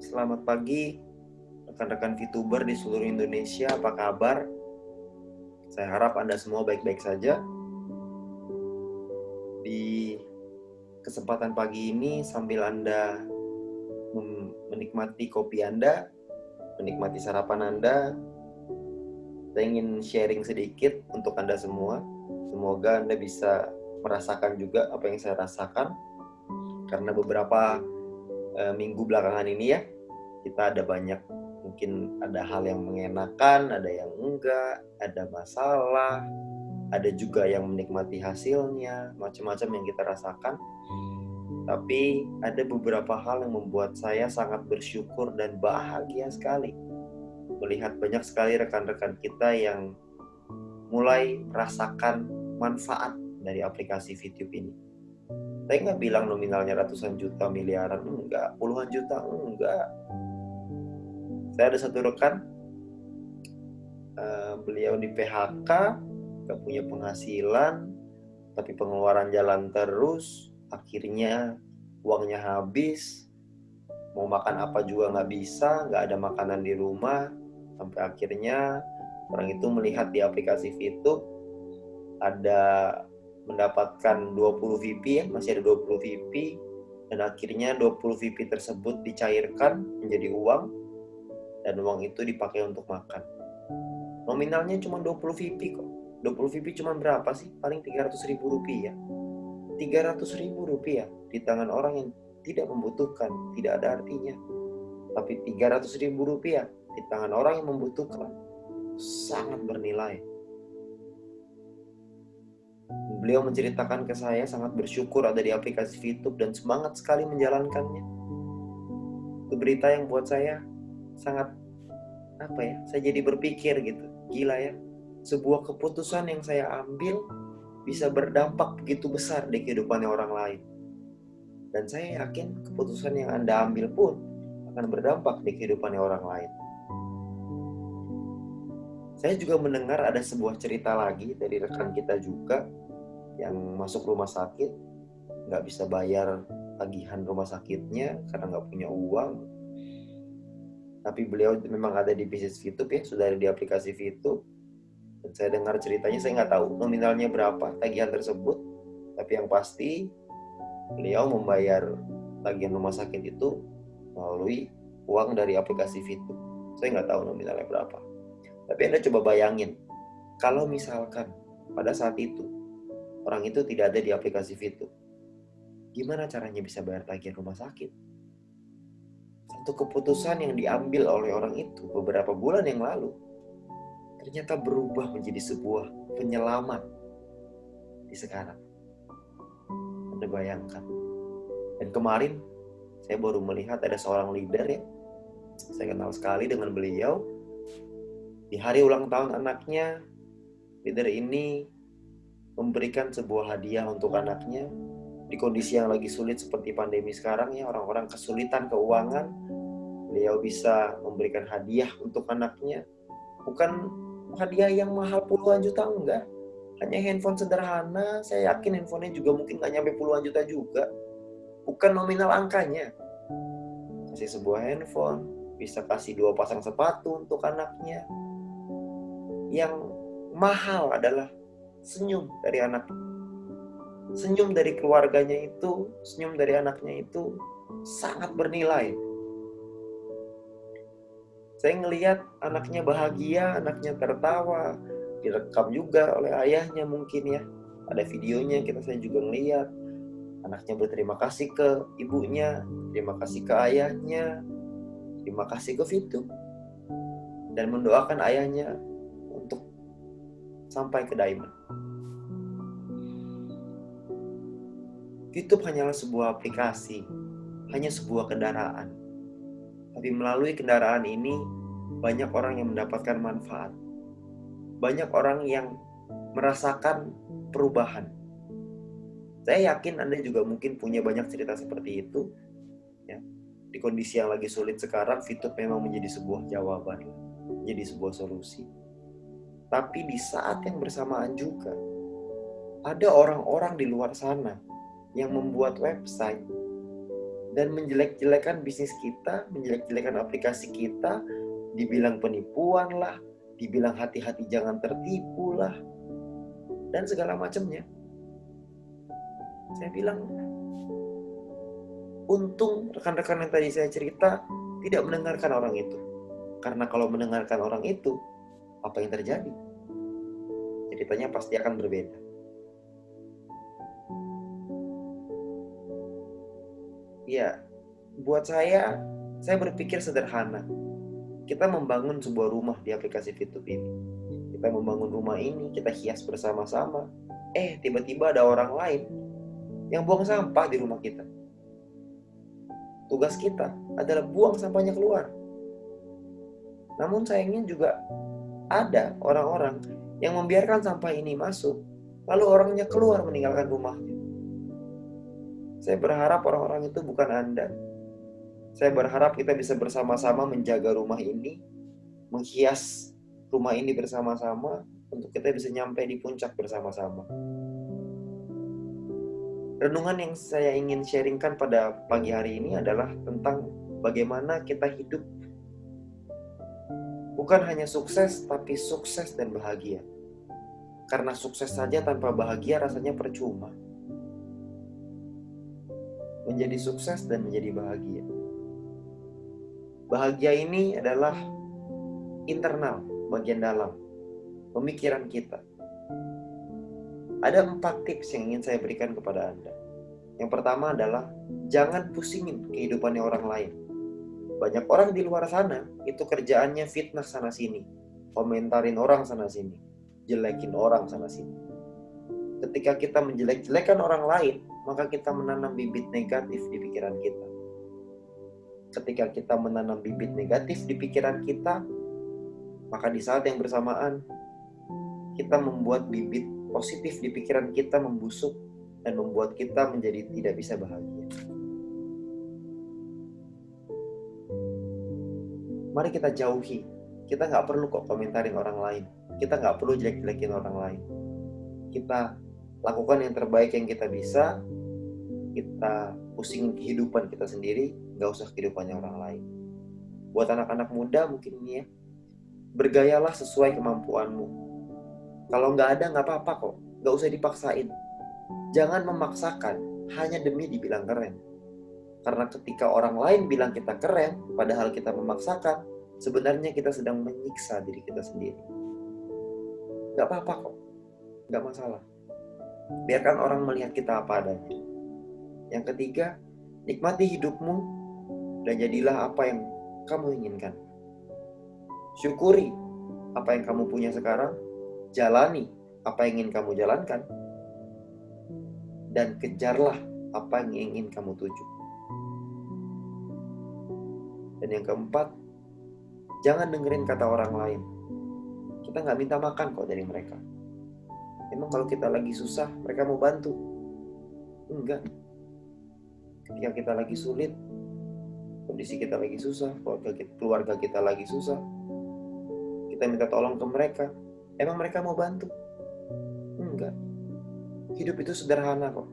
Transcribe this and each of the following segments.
Selamat pagi rekan-rekan VTuber di seluruh Indonesia, apa kabar? Saya harap Anda semua baik-baik saja. Di kesempatan pagi ini sambil Anda menikmati kopi Anda, menikmati sarapan Anda, saya ingin sharing sedikit untuk Anda semua. Semoga Anda bisa merasakan juga apa yang saya rasakan. Karena beberapa minggu belakangan ini ya, kita ada banyak, mungkin ada hal yang mengenakan, ada yang enggak, ada masalah, ada juga yang menikmati hasilnya, macam-macam yang kita rasakan. Tapi ada beberapa hal yang membuat saya sangat bersyukur dan bahagia sekali melihat banyak sekali rekan-rekan kita yang mulai merasakan manfaat dari aplikasi VTube ini. Saya nggak bilang nominalnya ratusan juta, miliaran, enggak, puluhan juta, enggak. Saya ada satu rekan, beliau di PHK, nggak punya penghasilan, tapi pengeluaran jalan terus, akhirnya uangnya habis, mau makan apa juga nggak bisa, nggak ada makanan di rumah, sampai akhirnya orang itu melihat di aplikasi VTube ada mendapatkan 20 VP ya, masih ada 20 VP, dan akhirnya 20 VP tersebut dicairkan menjadi uang, dan uang itu dipakai untuk makan. Nominalnya cuma 20 VP kok. 20 VP cuma berapa sih? Paling 300 ribu rupiah. 300 ribu rupiah di tangan orang yang tidak membutuhkan, tidak ada artinya. Tapi 300 ribu rupiah di tangan orang yang membutuhkan sangat bernilai. Beliau menceritakan ke saya sangat bersyukur ada di aplikasi VTube dan semangat sekali menjalankannya. Itu berita yang buat saya sangat saya jadi berpikir gitu, gila ya, sebuah keputusan yang saya ambil bisa berdampak begitu besar di kehidupannya orang lain. Dan saya yakin keputusan yang Anda ambil pun akan berdampak di kehidupannya orang lain. Saya juga mendengar ada sebuah cerita lagi dari rekan kita juga yang masuk rumah sakit, nggak bisa bayar tagihan rumah sakitnya karena nggak punya uang. Tapi beliau memang ada di bisnis VTube ya, sudah ada di aplikasi VTube. Dan saya dengar ceritanya, saya nggak tahu nominalnya berapa tagihan tersebut. Tapi yang pasti beliau membayar tagihan rumah sakit itu melalui uang dari aplikasi VTube. Saya nggak tahu nominalnya berapa. Tapi Anda coba bayangin, kalau misalkan pada saat itu orang itu tidak ada di aplikasi VTube, gimana caranya bisa bayar tagihan rumah sakit? Satu keputusan yang diambil oleh orang itu beberapa bulan yang lalu ternyata berubah menjadi sebuah penyelamat di sekarang. Anda bayangkan. Dan kemarin saya baru melihat ada seorang leader ya, saya kenal sekali dengan beliau. Di hari ulang tahun anaknya, leader ini memberikan sebuah hadiah untuk anaknya di kondisi yang lagi sulit seperti pandemi sekarang ya, orang-orang kesulitan keuangan. Beliau bisa memberikan hadiah untuk anaknya, bukan hadiah yang mahal puluhan juta, enggak, hanya handphone sederhana. Saya yakin handphonenya juga mungkin nggak nyampe puluhan juta juga, bukan nominal angkanya. Kasih sebuah handphone, bisa kasih 2 pasang sepatu untuk anaknya. Yang mahal adalah senyum dari anak, senyum dari keluarganya itu, senyum dari anaknya itu sangat bernilai. Saya ngelihat anaknya bahagia, anaknya tertawa, direkam juga oleh ayahnya mungkin ya. Ada videonya, saya juga ngelihat. Anaknya berterima kasih ke ibunya, terima kasih ke ayahnya, terima kasih ke VTube, dan mendoakan ayahnya untuk sampai ke diamond. VTube hanyalah sebuah aplikasi, hanya sebuah kendaraan. Tapi melalui kendaraan ini, banyak orang yang mendapatkan manfaat. Banyak orang yang merasakan perubahan. Saya yakin Anda juga mungkin punya banyak cerita seperti itu. Ya. Di kondisi yang lagi sulit sekarang, VTube memang menjadi sebuah jawaban, menjadi sebuah solusi. Tapi di saat yang bersamaan juga, ada orang-orang di luar sana yang membuat website dan menjelek-jelekan bisnis kita, menjelek-jelekan aplikasi kita, dibilang penipuan lah, dibilang hati-hati jangan tertipu lah, dan segala macamnya. Saya bilang, untung rekan-rekan yang tadi saya cerita tidak mendengarkan orang itu. Karena kalau mendengarkan orang itu, apa yang terjadi? Ceritanya pasti akan berbeda. Ya, buat saya berpikir sederhana. Kita membangun sebuah rumah di aplikasi Fitup ini. Kita membangun rumah ini, kita hias bersama-sama. Tiba-tiba ada orang lain yang buang sampah di rumah kita. Tugas kita adalah buang sampahnya keluar. Namun sayangnya juga ada orang-orang yang membiarkan sampah ini masuk, lalu orangnya keluar meninggalkan rumahnya. Saya berharap orang-orang itu bukan Anda. Saya berharap kita bisa bersama-sama menjaga rumah ini, menghias rumah ini bersama-sama, untuk kita bisa nyampe di puncak bersama-sama. Renungan yang saya ingin sharingkan pada pagi hari ini adalah tentang bagaimana kita hidup bukan hanya sukses, tapi sukses dan bahagia. Karena sukses saja tanpa bahagia rasanya percuma. Menjadi sukses dan menjadi bahagia. Bahagia ini adalah internal, bagian dalam, pemikiran kita. Ada 4 tips yang ingin saya berikan kepada Anda. Yang pertama adalah, jangan pusingin kehidupannya orang lain. Banyak orang di luar sana, itu kerjaannya fitnah sana-sini, komentarin orang sana-sini, jelekin orang sana-sini. Ketika kita menjelek-jelekan orang lain, maka kita menanam bibit negatif di pikiran kita. Ketika kita menanam bibit negatif di pikiran kita, maka di saat yang bersamaan, kita membuat bibit positif di pikiran kita membusuk dan membuat kita menjadi tidak bisa bahagia. Mari kita jauhi. Kita nggak perlu kok komentarin orang lain. Kita nggak perlu jelek-jelekin orang lain. Kita lakukan yang terbaik yang kita bisa. Kita pusingin kehidupan kita sendiri, nggak usah kehidupannya orang lain. Buat anak-anak muda mungkin ini ya, bergayalah sesuai kemampuanmu. Kalau nggak ada nggak apa-apa kok, nggak usah dipaksain. Jangan memaksakan hanya demi dibilang keren. Karena ketika orang lain bilang kita keren, padahal kita memaksakan, sebenarnya kita sedang menyiksa diri kita sendiri. Nggak apa-apa kok, nggak masalah. Biarkan orang melihat kita apa adanya. Yang ketiga, nikmati hidupmu dan jadilah apa yang kamu inginkan. Syukuri apa yang kamu punya sekarang, jalani apa yang ingin kamu jalankan, dan kejarlah apa yang ingin kamu tuju. Dan yang keempat, jangan dengerin kata orang lain. Kita nggak minta makan kok dari mereka. Emang kalau kita lagi susah, mereka mau bantu? Enggak. Ketika kita lagi sulit, kondisi kita lagi susah, keluarga kita lagi susah, kita minta tolong ke mereka. Emang mereka mau bantu? Enggak. Hidup itu sederhana kok.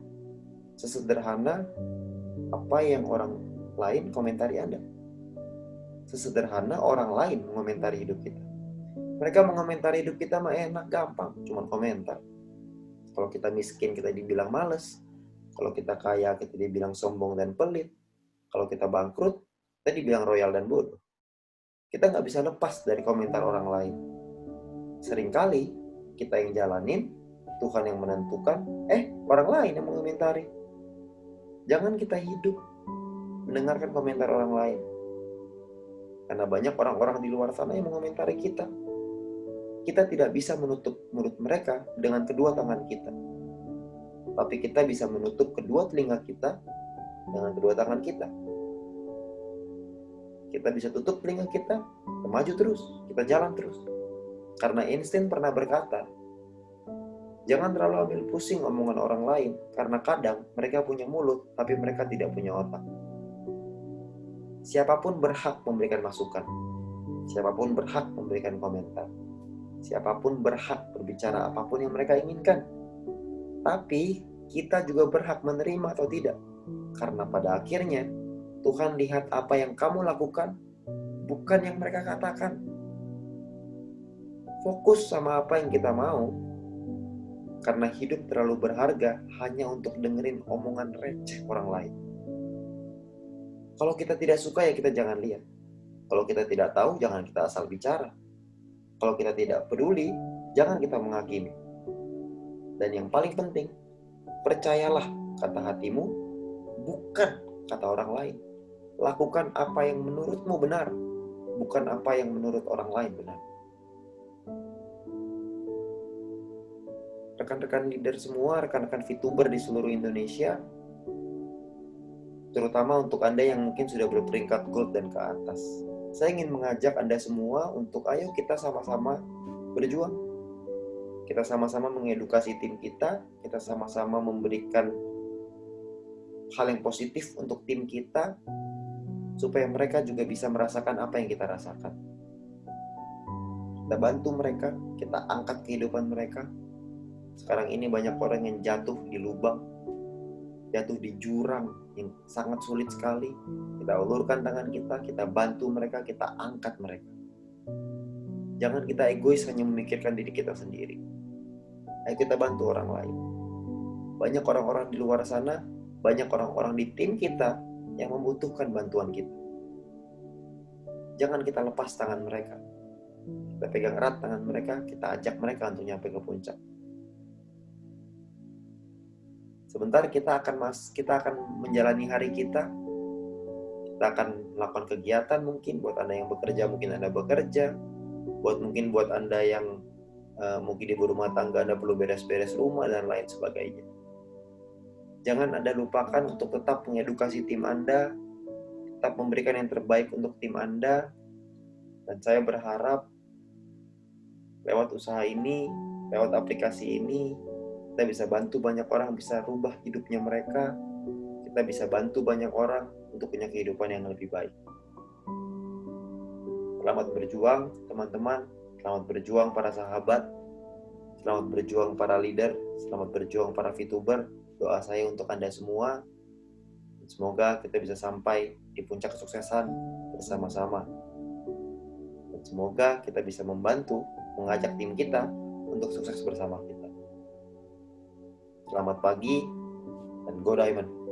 Sesederhana apa yang orang lain komentari Anda. Sesederhana orang lain mengomentari hidup kita. Mereka mengomentari hidup kita mah enak, gampang, cuma komentar. Kalau kita miskin, kita dibilang males. Kalau kita kaya, kita dibilang sombong dan pelit. Kalau kita bangkrut, kita dibilang royal dan bodoh. Kita nggak bisa lepas dari komentar orang lain. Seringkali kita yang jalanin, Tuhan yang menentukan, orang lain yang mengomentari. Jangan kita hidup mendengarkan komentar orang lain. Karena banyak orang-orang di luar sana yang mengomentari kita. Kita tidak bisa menutup mulut mereka dengan kedua tangan kita. Tapi kita bisa menutup kedua telinga kita dengan kedua tangan kita. Kita bisa tutup telinga kita maju terus, kita jalan terus. Karena Einstein pernah berkata, jangan terlalu ambil pusing omongan orang lain, karena kadang mereka punya mulut, tapi mereka tidak punya otak. Siapapun berhak memberikan masukan. Siapapun berhak memberikan komentar. Siapapun berhak berbicara apapun yang mereka inginkan. Tapi kita juga berhak menerima atau tidak. Karena pada akhirnya Tuhan lihat apa yang kamu lakukan, bukan yang mereka katakan. Fokus sama apa yang kita mau, karena hidup terlalu berharga hanya untuk dengerin omongan receh orang lain. Kalau kita tidak suka ya kita jangan lihat. Kalau kita tidak tahu, jangan kita asal bicara. Kalau kita tidak peduli, jangan kita menghakimi. Dan yang paling penting, percayalah kata hatimu, bukan kata orang lain. Lakukan apa yang menurutmu benar, bukan apa yang menurut orang lain benar. Rekan-rekan leader semua, rekan-rekan VTuber di seluruh Indonesia, terutama untuk Anda yang mungkin sudah berperingkat gold dan ke atas. Saya ingin mengajak Anda semua untuk ayo kita sama-sama berjuang. Kita sama-sama mengedukasi tim kita sama-sama memberikan hal yang positif untuk tim kita, supaya mereka juga bisa merasakan apa yang kita rasakan. Kita bantu mereka, kita angkat kehidupan mereka. Sekarang ini banyak orang yang jatuh di lubang, jatuh di jurang yang sangat sulit sekali. Kita ulurkan tangan kita bantu mereka, kita angkat mereka. Jangan kita egois hanya memikirkan diri kita sendiri. Ayo kita bantu orang lain. Banyak orang-orang di luar sana, banyak orang-orang di tim kita yang membutuhkan bantuan kita. Jangan kita lepas tangan mereka. Kita pegang erat tangan mereka, kita ajak mereka untuk nyampe ke puncak. Sebentar kita akan menjalani hari kita. Kita akan melakukan kegiatan mungkin buat Anda yang bekerja, mungkin Anda bekerja. Mungkin buat Anda yang mungkin ibu rumah tangga, Anda perlu beres-beres rumah dan lain sebagainya. Jangan Anda lupakan untuk tetap mengedukasi tim Anda, tetap memberikan yang terbaik untuk tim Anda. Dan saya berharap lewat usaha ini, lewat aplikasi ini, kita bisa bantu banyak orang bisa rubah hidupnya mereka. Kita bisa bantu banyak orang untuk punya kehidupan yang lebih baik. Selamat berjuang teman-teman, selamat berjuang para sahabat, selamat berjuang para leader, selamat berjuang para VTuber. Doa saya untuk Anda semua, semoga kita bisa sampai di puncak kesuksesan bersama-sama. Dan semoga kita bisa membantu, mengajak tim kita untuk sukses bersama kita. Selamat pagi, dan go Diamond!